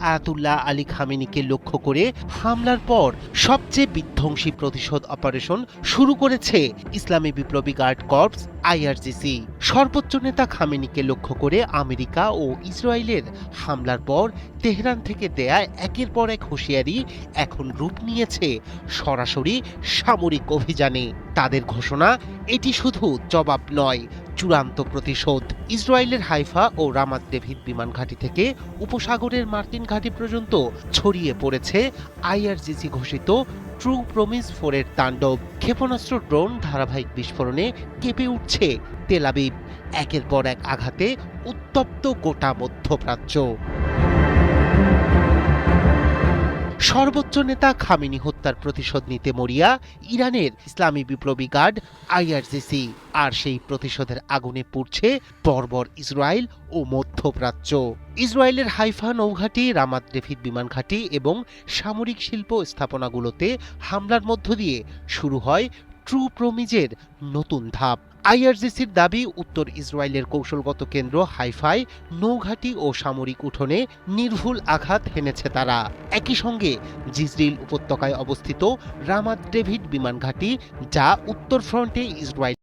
Ayatollah Ali খামেনিকে লক্ষ্য করে হামলার পর সবচেয়ে বিধ্বংসী প্রতিশোধ অপারেশন শুরু করেছে ইসলামী বিপ্লবী গার্ড কর্পস আইআরজিসি। সর্বোচ্চ নেতা খামেনিকে লক্ষ্য করে আমেরিকা ও ইসরায়েলের হামলার পর তেহরান থেকে দেয়া একের পর এক হুঁশিয়ারি এখন রূপ নিয়েছে সরাসরি সামরিক অভিযানে। তাদের ঘোষণা, এটি শুধু জবাব নয়, চূড়ান্ত প্রতিশোধ। ইসরায়েলের হাইফা ও রামাত ডেভিড বিমান ঘাঁটি থেকে উপসাগরের মার্কিন ঘাঁটি পর্যন্ত ছড়িয়ে পড়েছে আইআরজিসি ঘোষিত ট্রু প্রমিস 4 এর তাণ্ডব। ক্ষেপণাস্ত্র, ড্রোন, ধারাবাহিক বিস্ফোরণে কেঁপে উঠছে তেল আবিব। একের পর এক আঘাতে উত্তপ্ত গোটা মধ্যপ্রাচ্য। সর্বোচ্চ নেতা খামেনি হত্যার প্রতিশোধ নিতে মরিয়া ইরানের ইসলামী বিপ্লবী গার্ড আইআরজিসি, আর সেই প্রতিশোধের আগুনে পুড়ছে বর্বর ইসরায়েল ও মধ্যপ্রাচ্য। ইসরায়েলের হাইফা নৌঘাঁটি, রামাত ডেভিড বিমান ঘাঁটি এবং সামরিক শিল্প স্থাপনাগুলোতে হামলার মধ্য দিয়ে শুরু হয় ট্রু প্রমিজের নতুন ধাপ। আইআরজিসির দাবি, উত্তর ইসরায়েলের কৌশলগত কেন্দ্র হাইফায় নৌঘাঁটি ও সামরিক উঠোনে নির্ভুল আঘাত হেনেছে তারা। একই সঙ্গে জিজরিল উপত্যকায় অবস্থিত রামাত ডেভিড বিমান ঘাঁটি, যা উত্তর ফ্রন্টে ইসরায়েল